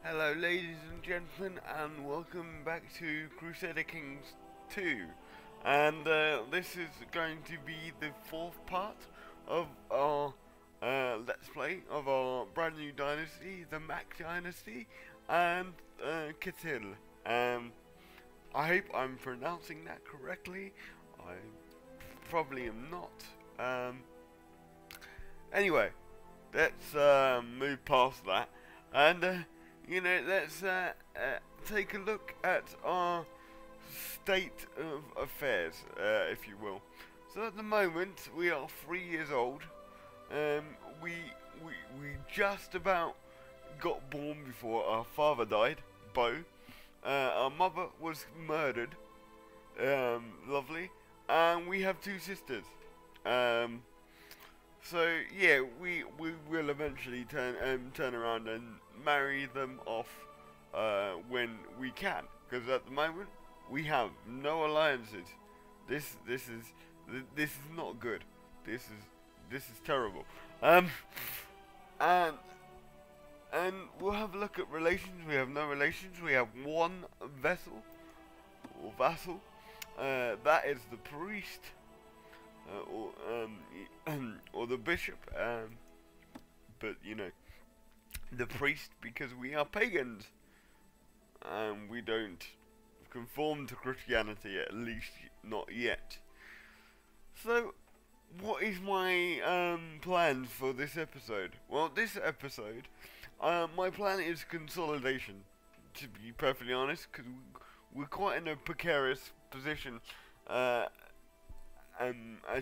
Hello ladies and gentlemen, and welcome back to Crusader Kings 2. And this is going to be the fourth part of our Let's Play of our brand new dynasty, the Mac Dynasty, and Katil. I hope I'm pronouncing that correctly. I probably am not. Anyway, let's move past that. And let's take a look at our state of affairs, if you will. So at the moment, we are 3 years old. We just about got born before our father died, Bo. Our mother was murdered, lovely, and we have 2 sisters. So yeah, we will eventually turn around and marry them off when we can, because at the moment we have no alliances. This is not good. This is terrible. And we'll have a look at relations. We have no relations. We have 1 vessel or vassal. That is the priest. Or the bishop, but the priest, because we are pagans and we don't conform to Christianity, at least not yet. So what is my plan for this episode? Well, this episode, my plan is consolidation, to be perfectly honest, because we're quite in a precarious position, as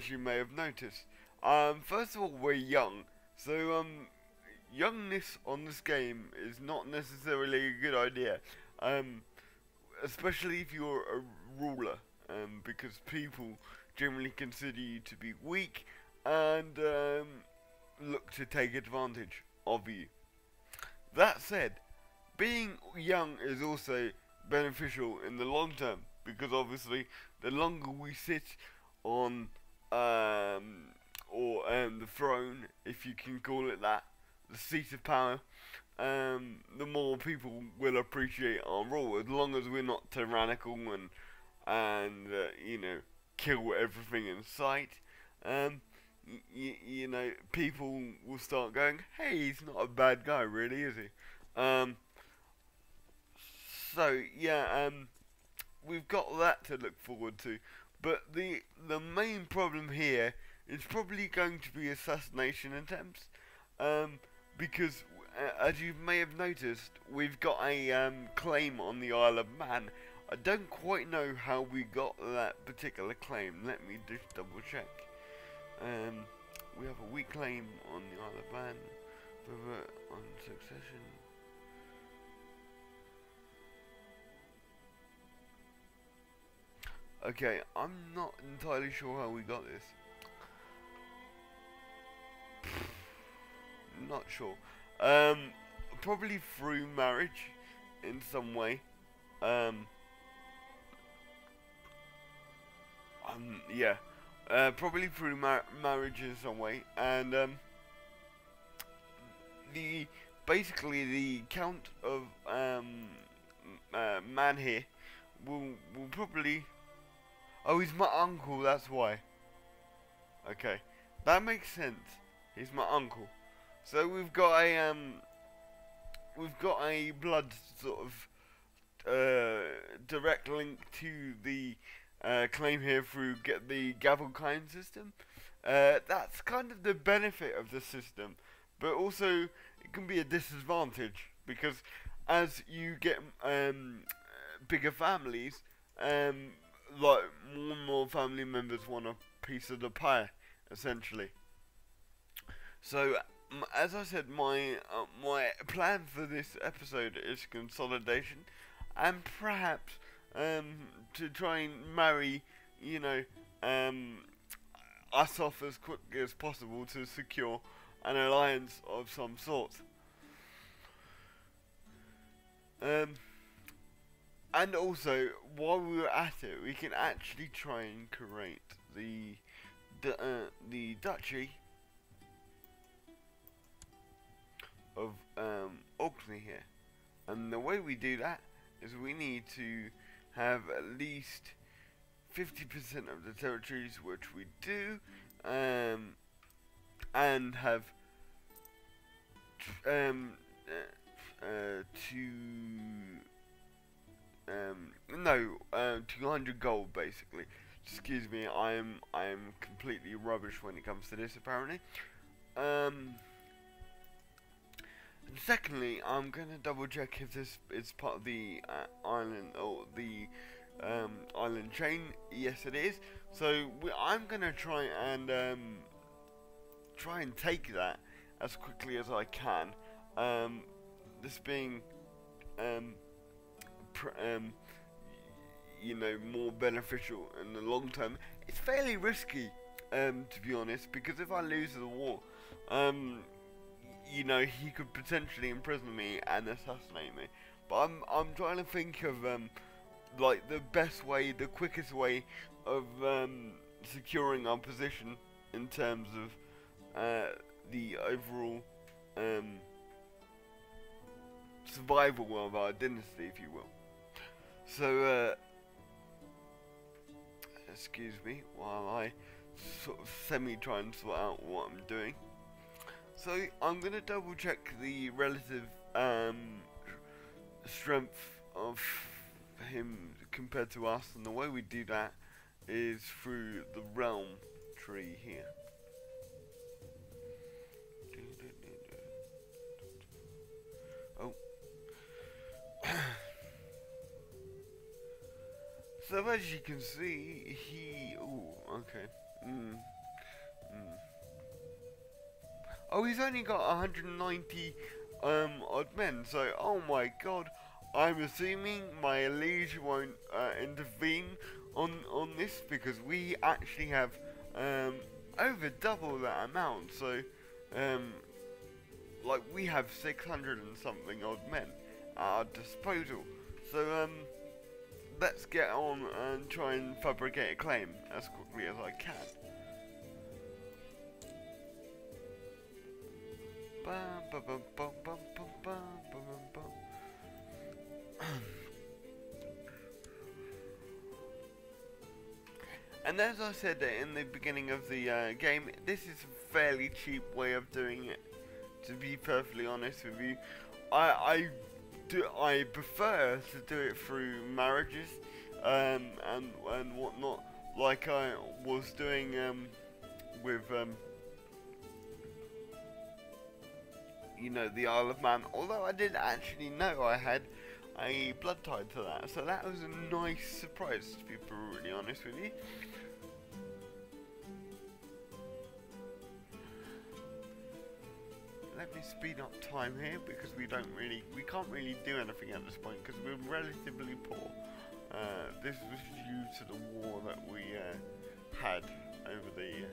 you may have noticed. First of all, we're young, so youngness on this game is not necessarily a good idea, especially if you're a ruler, because people generally consider you to be weak and look to take advantage of you. That said, being young is also beneficial in the long term, because obviously the longer we sit on the throne, if you can call it that, the seat of power, the more people will appreciate our rule, as long as we're not tyrannical and kill everything in sight. People will start going, hey, he's not a bad guy, really, is he? So yeah, we've got that to look forward to. But the main problem here is probably going to be assassination attempts, because as you may have noticed, we've got a claim on the Isle of Man. I don't quite know how we got that particular claim. Let me just double check. We have a weak claim on the Isle of Man, on succession. Okay, I'm not entirely sure how we got this. Not sure. Probably through marriage in some way. Yeah. Probably through marriage in some way. And basically the count of man here will probably. Oh, he's my uncle, that's why. Okay, that makes sense. He's my uncle. So we've got a blood sort of direct link to the claim here through the Gavel-Kine system. That's kind of the benefit of the system, but also it can be a disadvantage, because as you get bigger families, like more and more family members want a piece of the pie, essentially. So, as I said, my plan for this episode is consolidation, and perhaps to try and marry, us off as quickly as possible to secure an alliance of some sort. And also, while we were at it, we can actually try and create the duchy of Orkney here. And the way we do that is we need to have at least 50% of the territories, which we do, and have um, no, 200 gold basically. Excuse me, I am completely rubbish when it comes to this apparently. And secondly, I'm gonna double check if this is part of the island or the island chain. Yes, it is. So I'm gonna try and take that as quickly as I can. This being you know, more beneficial in the long term. It's fairly risky, to be honest, because if I lose the war, you know, he could potentially imprison me and assassinate me. But I'm trying to think of like the best way, the quickest way of securing our position in terms of the overall survival of our dynasty, if you will. So, excuse me while I sort of semi-try and sort out what I'm doing. So, I'm going to double check the relative strength of him compared to us, and the way we do that is through the realm tree here. Oh. So as you can see, he... Ooh, okay. Oh, he's only got 190 odd men, so, oh my god, I'm assuming my liege won't intervene on this, because we actually have over double that amount, so, like, we have 600 and something odd men at our disposal, so, let's get on and try and fabricate a claim as quickly as I can. And as I said in the beginning of the game, this is a fairly cheap way of doing it, to be perfectly honest with you. I prefer to do it through marriages and whatnot, like I was doing with you know, the Isle of Man. Although I didn't actually know I had a blood tie to that, so that was a nice surprise, to be brutally honest with you. Let me speed up time here, because we can't really do anything at this point because we're relatively poor. This was due to the war that we had over the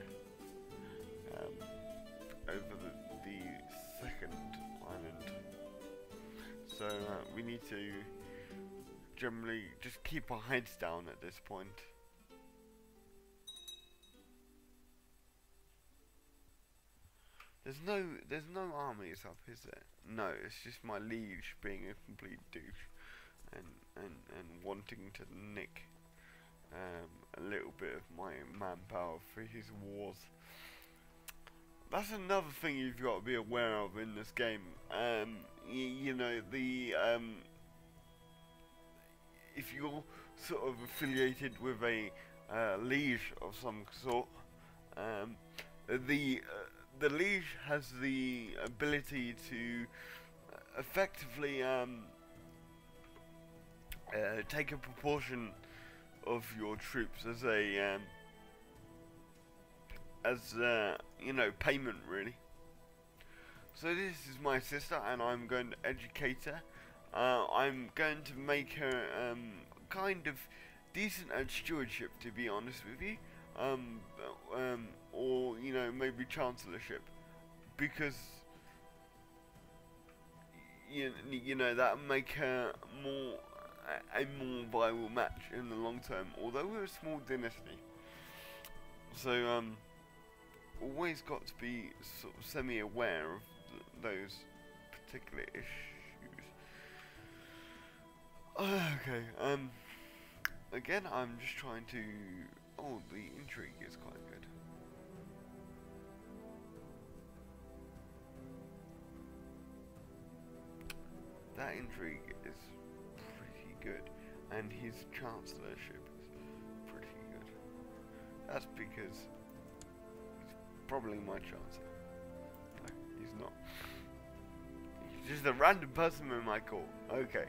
second island. So we need to generally just keep our heads down at this point. There's no armies up, is there? No, it's just my liege being a complete douche and wanting to nick a little bit of my manpower for his wars. That's another thing you've got to be aware of in this game. You know, the if you're sort of affiliated with a liege of some sort, the liege has the ability to effectively take a proportion of your troops as a you know, payment, really. So this is my sister, and I'm going to educate her. I'm going to make her kind of decent at stewardship, to be honest with you. Or, you know, maybe chancellorship, because you know, that'll make her a more viable match in the long term, although we're a small dynasty. So always got to be sort of semi-aware of those particular issues. Okay, again, I'm just trying to... Oh, the intrigue is quite good. That intrigue is pretty good, and his chancellorship is pretty good. That's because he's probably my chancellor. No, he's not. He's just a random person in my court. Okay.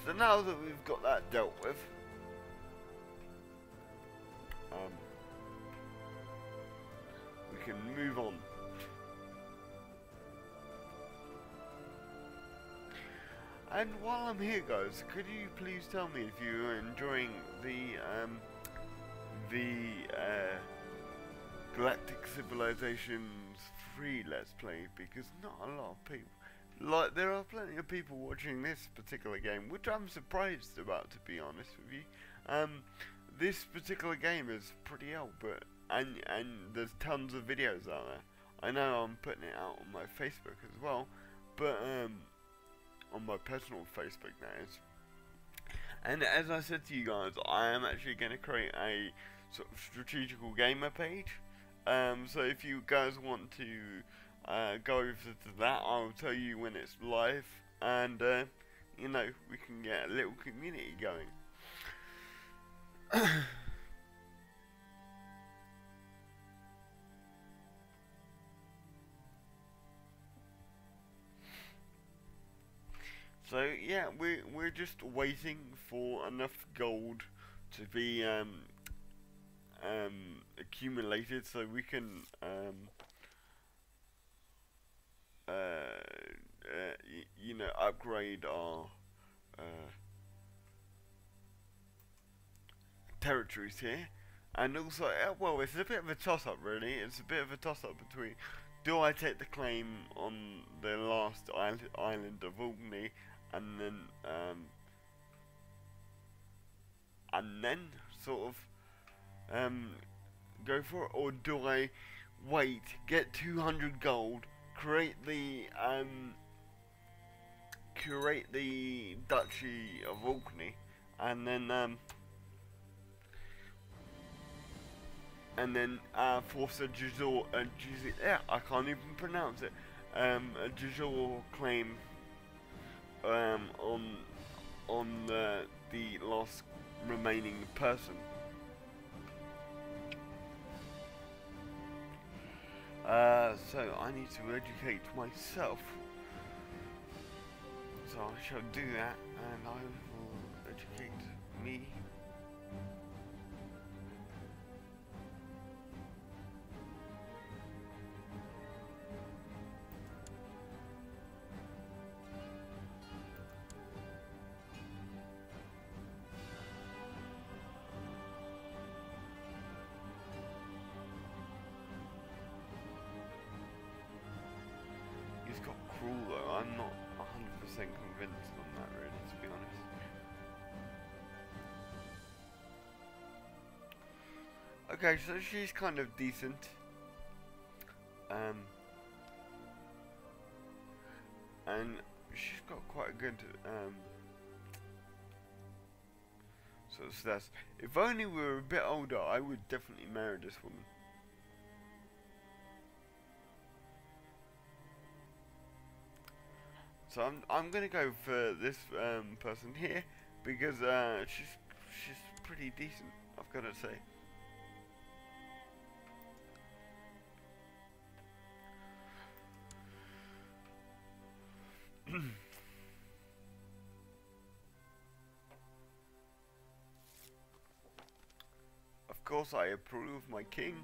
So now that we've got that dealt with, we can move on. And while I'm here, guys, could you please tell me if you're enjoying the Galactic Civilizations 3 Let's Play? Because not a lot of people, like, there are plenty of people watching this particular game, which I'm surprised about, to be honest with you. This particular game is pretty old, but and there's tons of videos out there. I know I'm putting it out on my Facebook as well, but on my personal Facebook now. And as I said to you guys, I am actually going to create a sort of strategical gamer page. So if you guys want to go over to that, I'll tell you when it's live, and you know, we can get a little community going. So yeah, we're just waiting for enough gold to be accumulated so we can you know, upgrade our territories here. And also, well, it's a bit of a toss-up, really. It's a bit of a toss-up between, do I take the claim on the last island of Orkney, and then sort of go for it, or do I wait, get 200 gold, create the Duchy of Orkney, and then force a yeah, I can't even pronounce it, a jure claim on the last remaining person. So I need to educate myself. So I shall do that, and I will educate me. He's got cruel though. I'm not 100% convinced on that, really, to be honest. Okay, so she's kind of decent. And she's got quite a good sort of stats. If only we were a bit older, I would definitely marry this woman. So I'm gonna go for this person here because she's pretty decent, I've got to say. Of course, I approve, my king.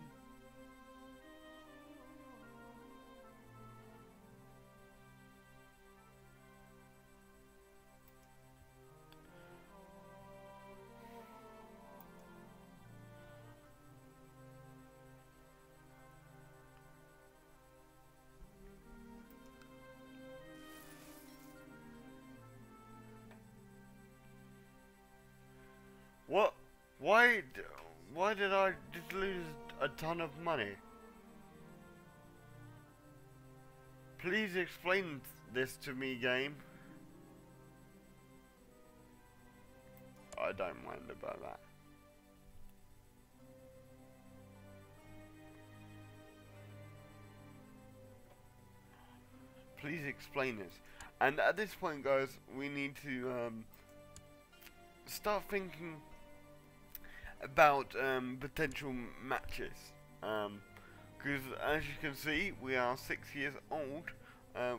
What? Why did I just lose a ton of money? Please explain this to me, game. I don't mind about that. Please explain this. And at this point, guys, we need to start thinking about potential matches. Because as you can see, we are 6 years old.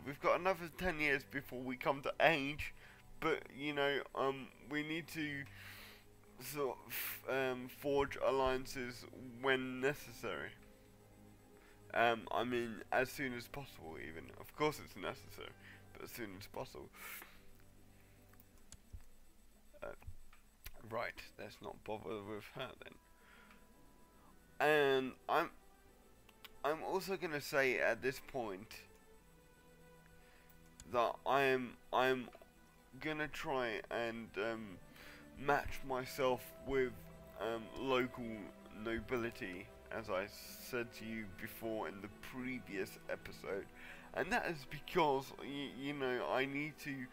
We've got another 10 years before we come to age. But, you know, we need to sort of forge alliances when necessary. I mean, as soon as possible, even. Of course it's necessary, but as soon as possible. Right, let's not bother with her then. And I'm also gonna say at this point that I'm gonna try and match myself with local nobility, as I said to you before in the previous episode, and that is because you know, I need to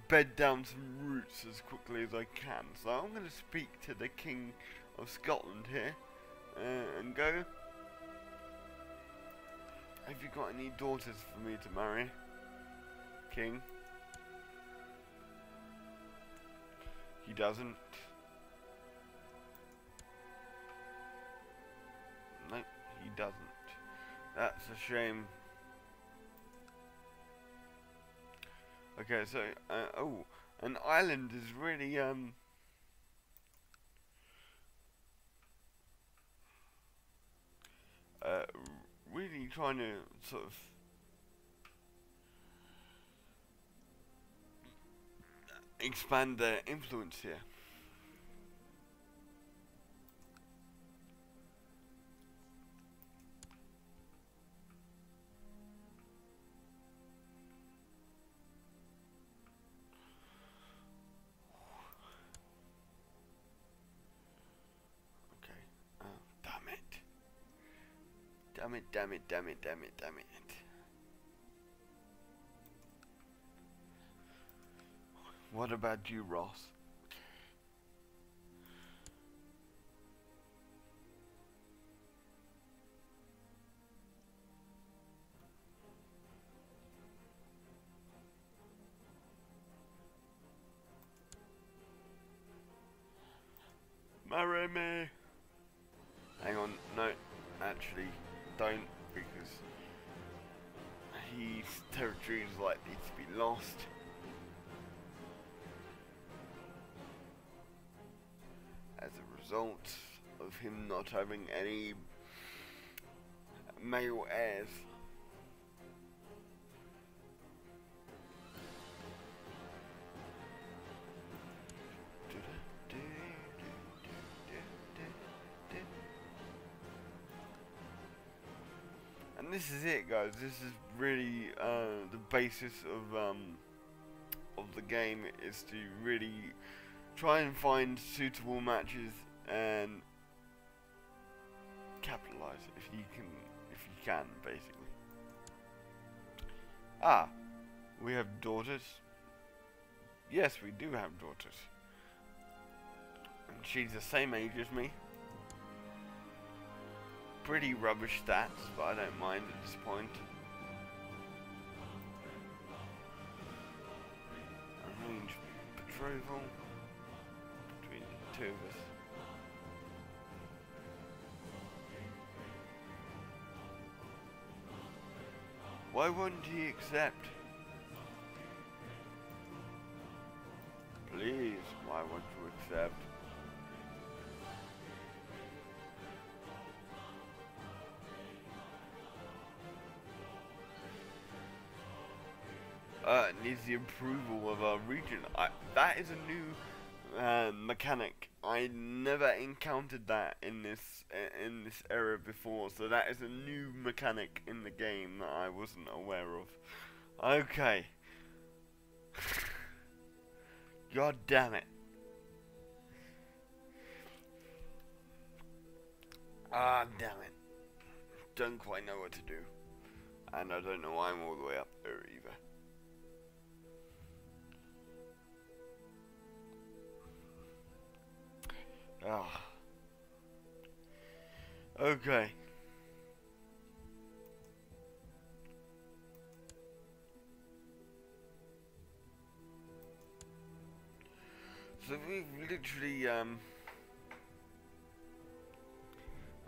bed down some roots as quickly as I can. So I'm going to speak to the King of Scotland here and go, have you got any daughters for me to marry, King? He doesn't. No, he doesn't. That's a shame. Okay, so, oh, an island is really, really trying to sort of expand their influence here. Damn it. What about you, Ross? Marry me! Hang on, no, actually, don't, because his territory is likely to be lost. As a result of him not having any male heirs. And this is it, guys. This is really the basis of the game, is to really try and find suitable matches and capitalize if you can, basically. Ah, we have daughters. Yes, we do have daughters. And she's the same age as me. Pretty rubbish stats, but I don't mind at this point. Arrange betrothal between the two of us. Why wouldn't he accept? Please, why won't you accept? Needs the approval of our region. That is a new mechanic. I never encountered that in this era before, so that is a new mechanic in the game that I wasn't aware of. Okay. God damn it. Ah, damn it. Don't quite know what to do. And I don't know why I'm all the way up there either. Ah. Okay. So we've literally, am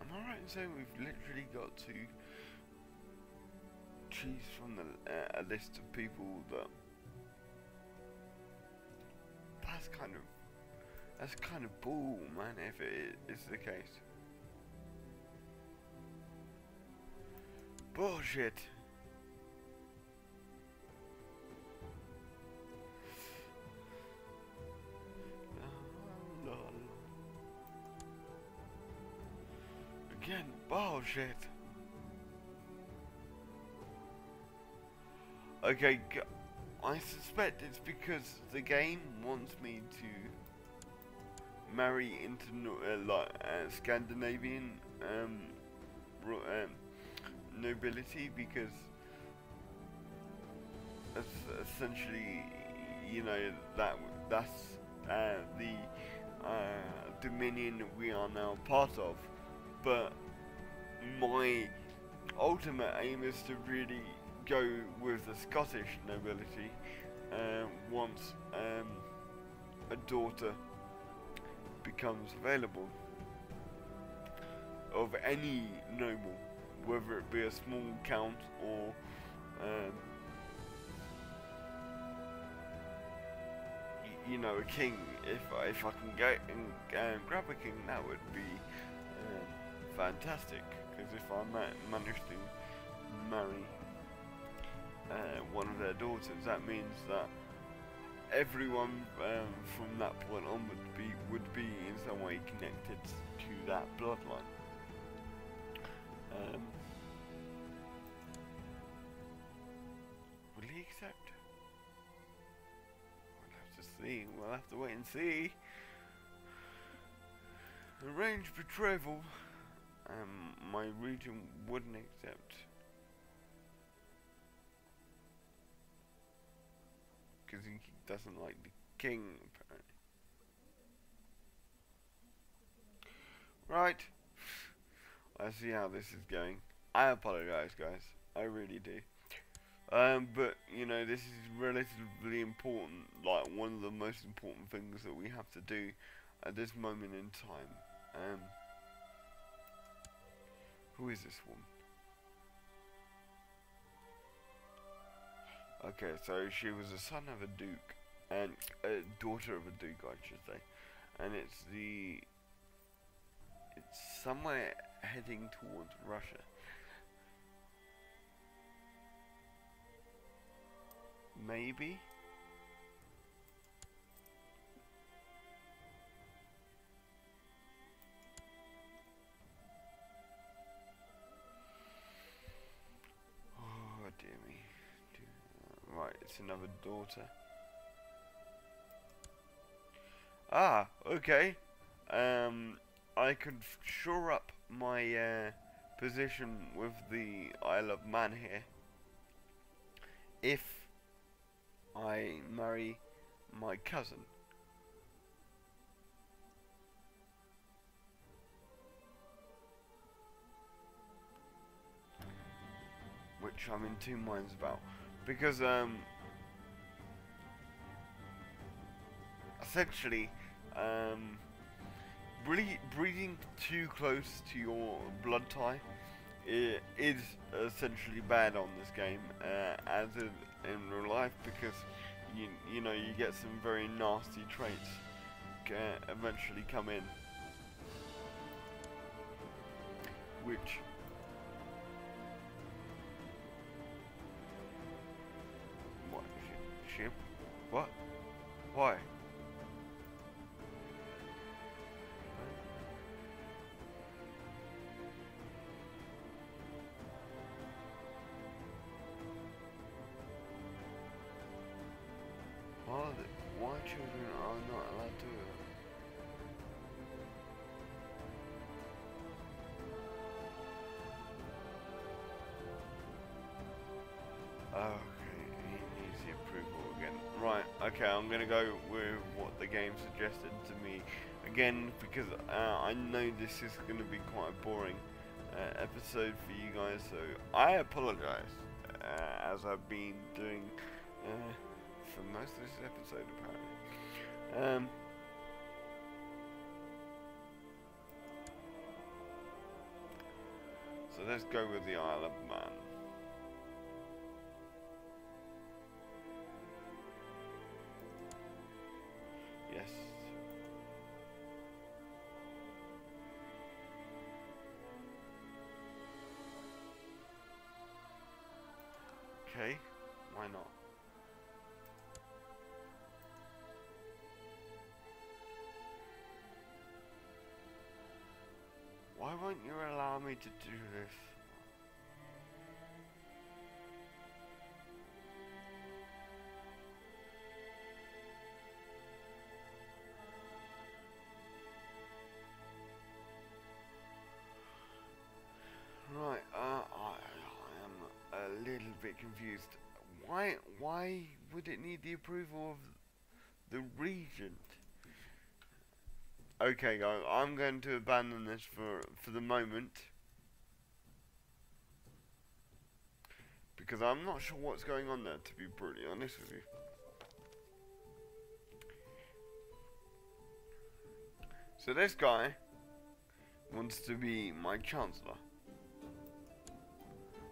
I right in saying we've literally got to choose from a list of people that, that's kind of bull, man, if it is the case. Bullshit. Again, bullshit. Okay, I suspect it's because the game wants me to marry into Scandinavian nobility, because essentially, you know, that's the dominion we are now part of. But my ultimate aim is to really go with the Scottish nobility once a daughter becomes available of any noble, whether it be a small count or you know, a king. If I can get and grab a king, that would be fantastic, because if I manage to marry one of their daughters, that means that everyone from that point on would be in some way connected to that bloodline. Will he accept? We'll have to see. We'll have to wait and see. Arrange betrothal. My region wouldn't accept, because he doesn't like the king, apparently. Right. I see how this is going. I apologize, guys. I really do. But, you know, this is relatively important, like one of the most important things that we have to do at this moment in time. Who is this woman? Okay, so she was a son of a duke, and a daughter of a duke, I should say. And it's somewhere heading towards Russia. Maybe? Oh dear me. Right, it's another daughter. Ah, okay. I could shore up my position with the Isle of Man here if I marry my cousin. Which I'm in two minds about, because essentially breeding too close to your blood tie is essentially bad on this game, as in real life, because you know, you get some very nasty traits eventually come in, which what ship? What? Why? Why children are not allowed to? he needs the approval again. Right, okay, I'm gonna go with what the game suggested to me again, because I know this is gonna be quite a boring episode for you guys, so I apologize, as I've been doing for most of this episode apparently. So let's go with the Isle of Man. Yes. Okay, why not? Why won't you allow me to do this? Right, I am a little bit confused. Why would it need the approval of the regent? Okay, guys, I'm going to abandon this for the moment, because I'm not sure what's going on there, to be brutally honest with you. So this guy wants to be my chancellor.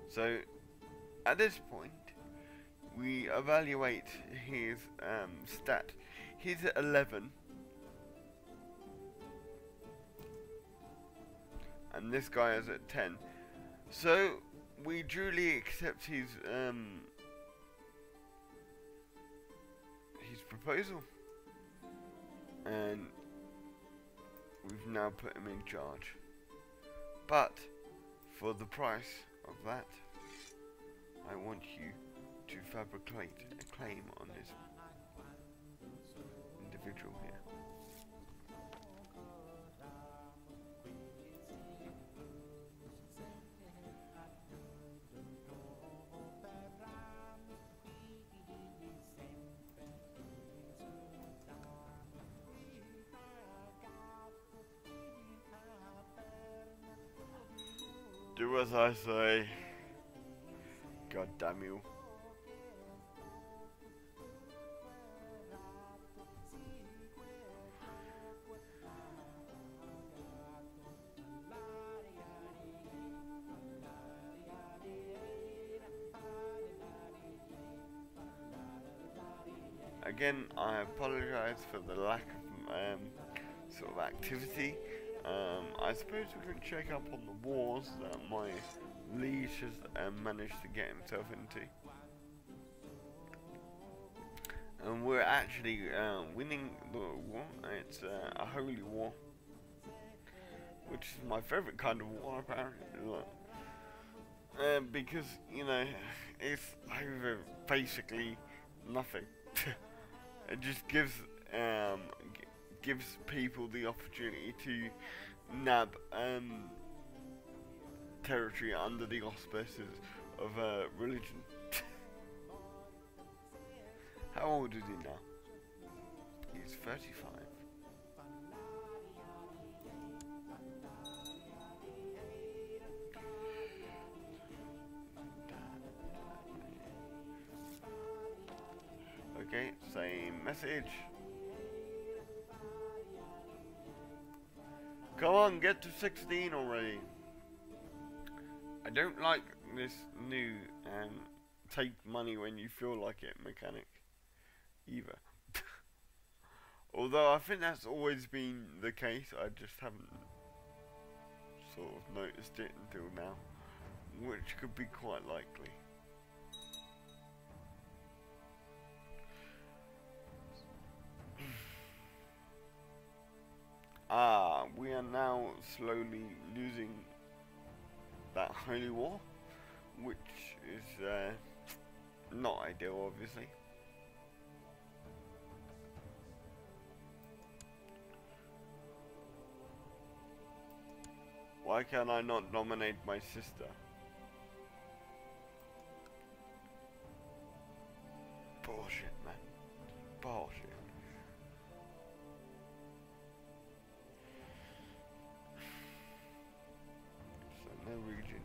So at this point, we evaluate his stat. He's at 11. And this guy is at 10. So we duly accept his proposal, and we've now put him in charge. But for the price of that, I want you to fabricate a claim on this individual here. Do as I say. God damn you. Again, I apologize for the lack of sort of activity. I suppose we can check up on the wars that my liege has managed to get himself into. And we're actually winning the war. It's a holy war, which is my favourite kind of war apparently. Because, you know, it's over basically nothing. It just gives people the opportunity to nab territory under the auspices of religion. How old is he now? He's 35. Okay, same message. Come on, get to 16 already. I don't like this new take money when you feel like it mechanic either. Although I think that's always been the case, I just haven't sort of noticed it until now, which could be quite likely. We are now slowly losing that holy war, which is not ideal, obviously. Why can I not nominate my sister? Bullshit, man. Bullshit. So no regent.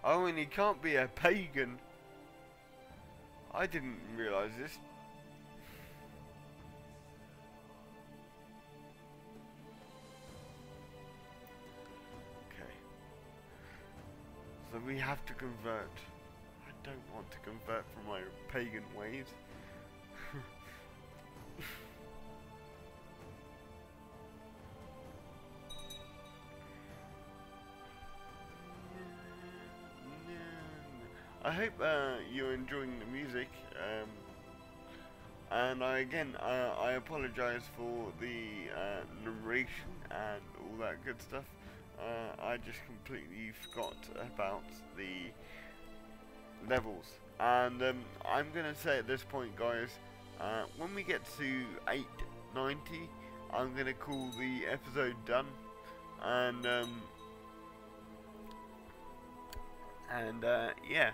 Oh, and he can't be a pagan. I didn't realise this. Okay. So we have to convert. I don't want to convert from my pagan ways. I hope you're enjoying the music, and I apologise for the narration and all that good stuff. I just completely forgot about the levels, and I'm gonna say at this point, guys, when we get to 890, I'm gonna call the episode done, and yeah.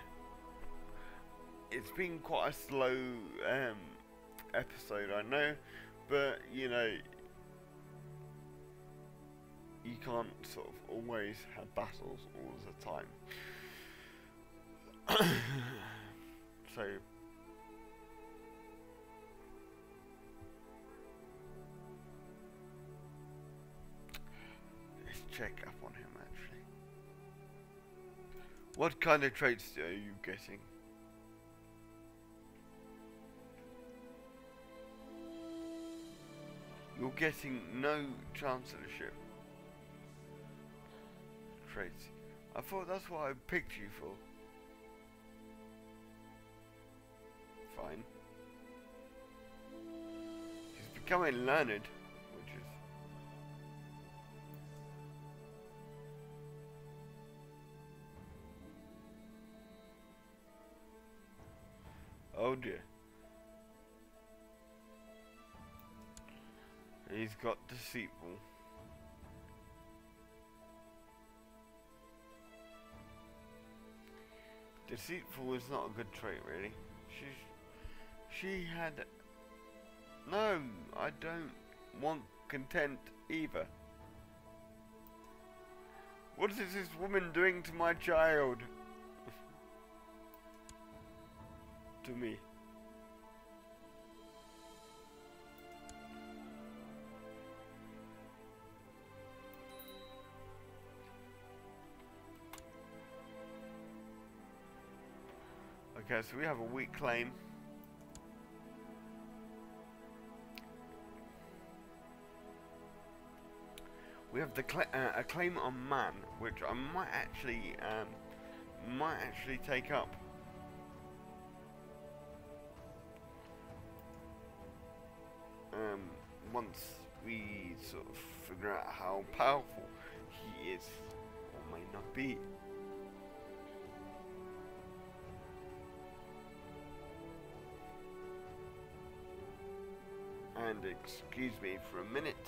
It's been quite a slow episode, I know, but you know, you can't sort of always have battles all the time. So let's check up on him actually. What kind of traits are you getting? You're getting no chancellorship traits. I thought that's what I picked you for. Fine. He's becoming learned, which is... Oh dear. He's got deceitful. Deceitful is not a good trait, really. She had... No, I don't want content either. What is this woman doing to my child? To me. Okay, so we have a weak claim. We have the a claim on man, which I might actually take up. Once we sort of figure out how powerful he is, or may not be. And excuse me for a minute.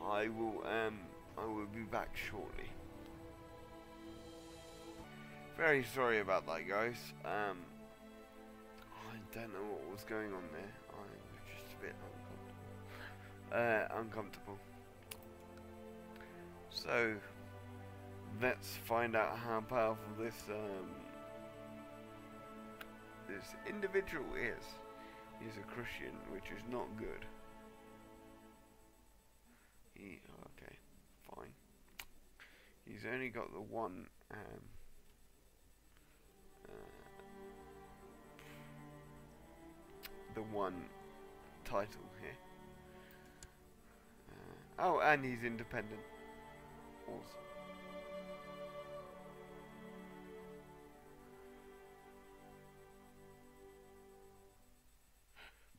I will be back shortly. Very sorry about that, guys. I don't know what was going on there. I was just a bit uncomfortable. So let's find out how powerful this individual is. He's a Christian, which is not good. Okay, fine. He's only got the one title here. Oh, and he's independent. Awesome.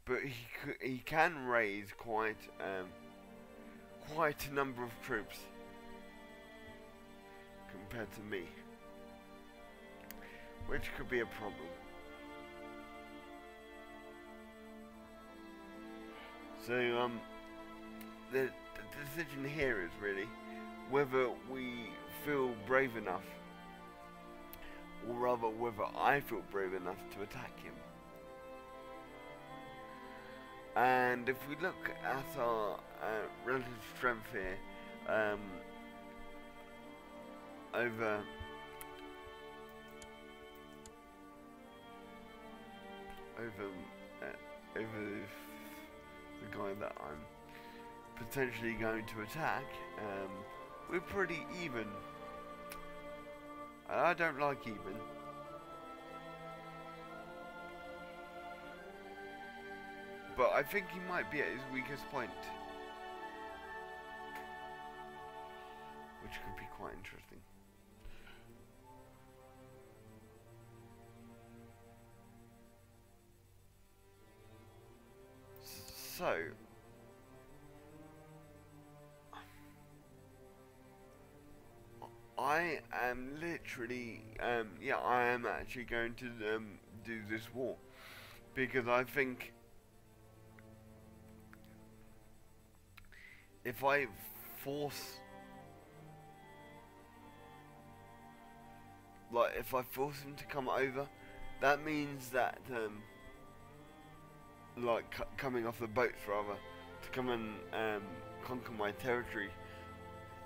But he can raise quite a number of troops compared to me, which could be a problem. So the decision here is really whether we feel brave enough, or rather whether I feel brave enough to attack him. And if we look at our relative strength here, over the guy that I'm potentially going to attack, we're pretty even. I don't like even. But I think he might be at his weakest point, which could be quite interesting. So, I am literally, yeah, I am actually going to do this war, because I think if I force, if I force him to come over, that means that, coming off the boats rather, to come and conquer my territory,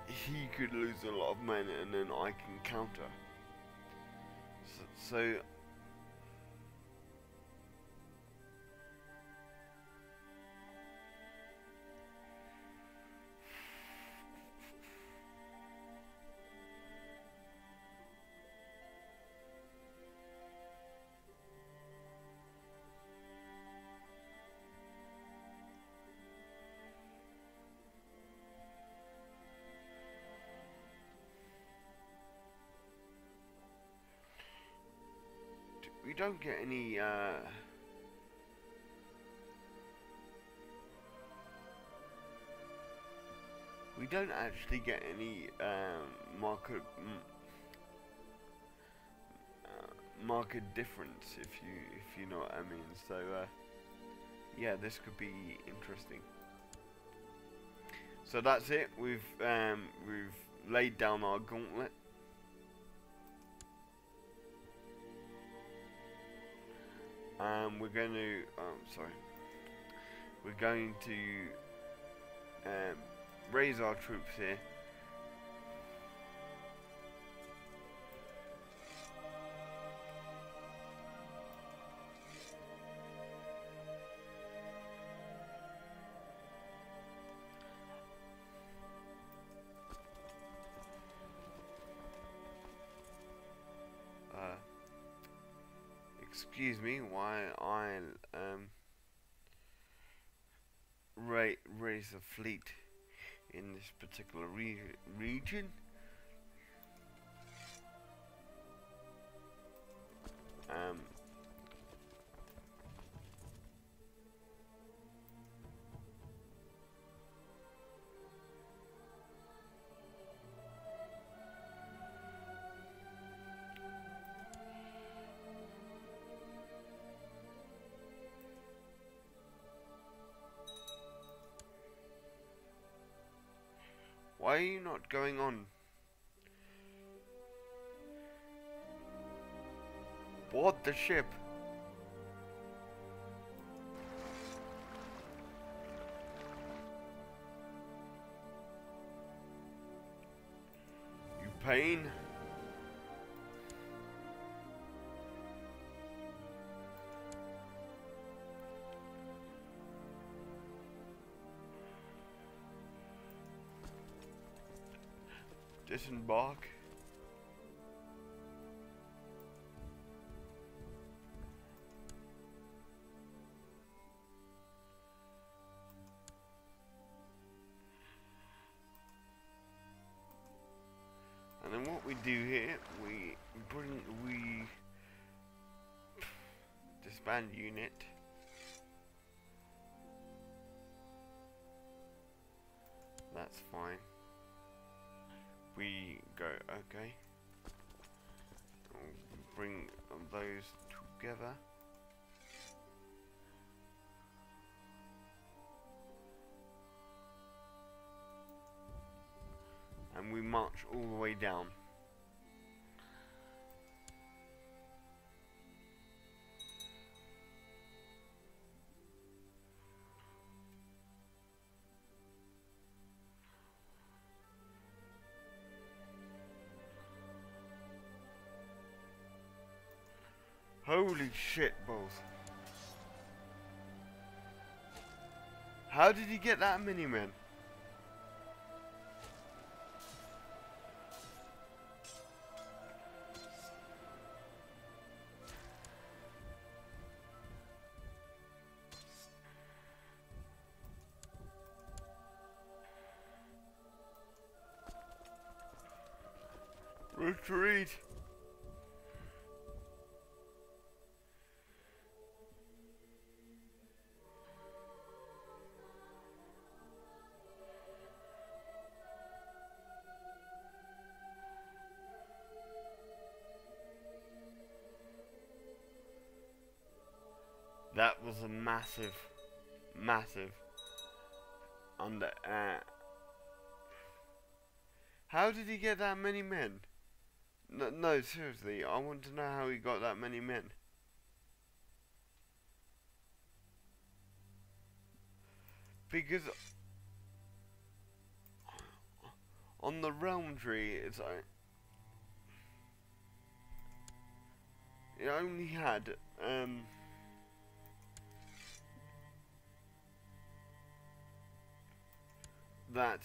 he could lose a lot of men and then I can counter. So we don't get any we don't actually get any market difference, if you know what I mean. So yeah, this could be interesting. So that's it. We've laid down our gauntlet. We're going to, we're going to raise our troops here. Excuse me, while I raise a fleet in this particular region. Why are you not going on? Board the ship. You pain. Disembark. And then what we do here, we disband unit. That's fine. We go, okay. We'll bring those together. all the way down. Holy shit balls. How did he get that many men? Retreat. That was a massive under. How did he get that many men? No, seriously, I want to know how he got that many men. Because on the realm tree, it's like it only had that.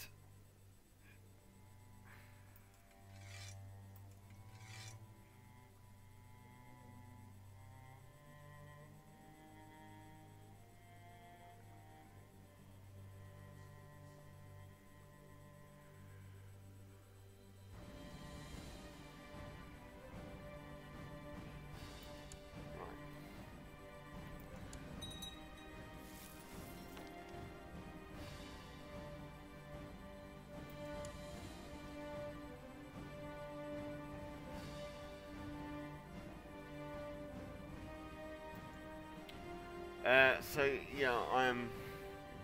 So yeah, I'm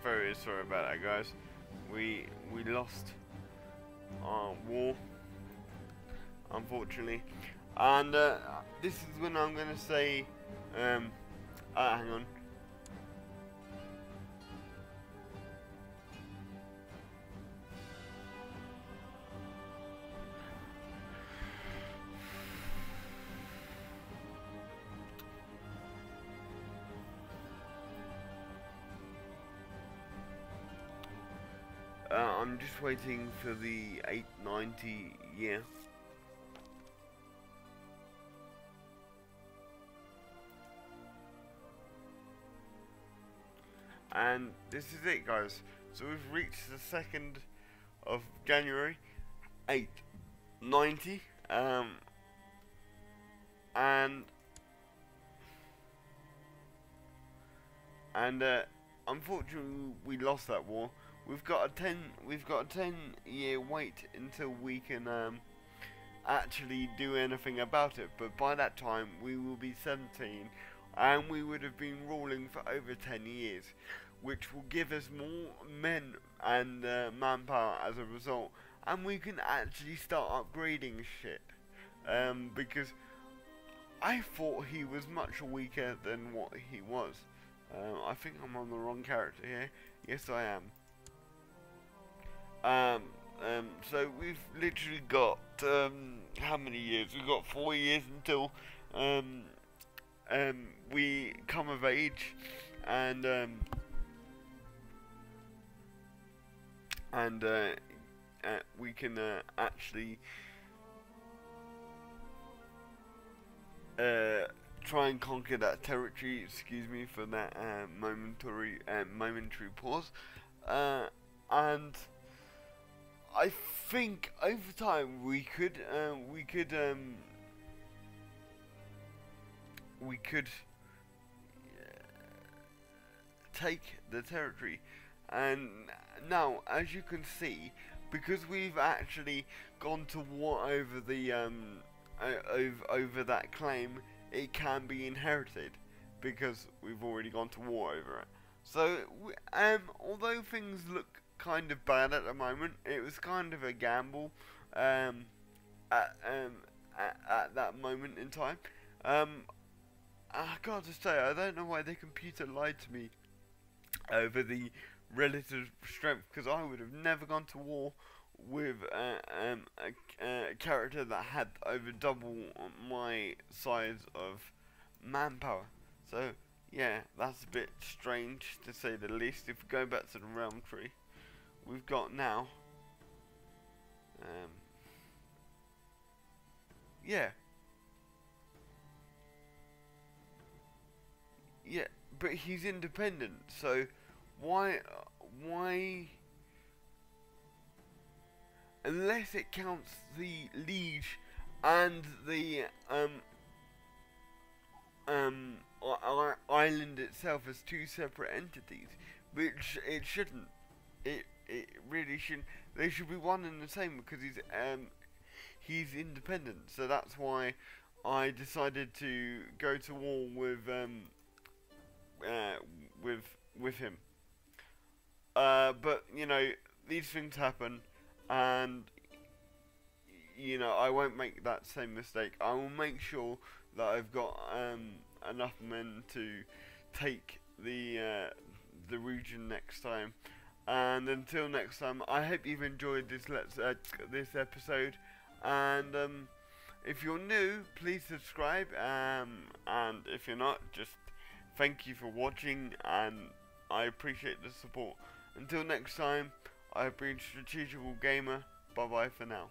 very sorry about that, guys. We lost our war, unfortunately, and this is when I'm gonna say, hang on. I'm just waiting for the 890 year. And this is it, guys. So we've reached the 2nd of January, 890, and unfortunately we lost that war. We've got a 10-year wait until we can actually do anything about it. But by that time we will be 17, and we would have been ruling for over 10 years, which will give us more men and manpower as a result, and we can actually start upgrading shit. Because I thought he was much weaker than what he was. I think I'm on the wrong character here. Yes, I am. So we've literally got how many years? We've got 4 years until we come of age, and we can actually try and conquer that territory. Excuse me for that momentary pause. And I think over time we could take the territory. And now, as you can see, because we've actually gone to war over the over that claim, it can be inherited because we've already gone to war over it. So although things look kind of bad at the moment, it was kind of a gamble um, at, um, at that moment in time. I gotta say, I don't know why the computer lied to me over the relative strength, because I would have never gone to war with a character that had over double my size of manpower. So yeah, that's a bit strange to say the least. If we go back to the realm tree, we've got now, yeah, yeah, but he's independent. So why, unless it counts the liege and the island itself as two separate entities, which it shouldn't. It really shouldn't. They should be one and the same, because he's independent. So that's why I decided to go to war with him. But you know, these things happen, and you know, I won't make that same mistake. I will make sure that I've got enough men to take the region next time. And until next time, I hope you've enjoyed this episode. And if you're new, please subscribe. And if you're not, just thank you for watching, and I appreciate the support. Until next time, I've been Strategical Gamer. Bye bye for now.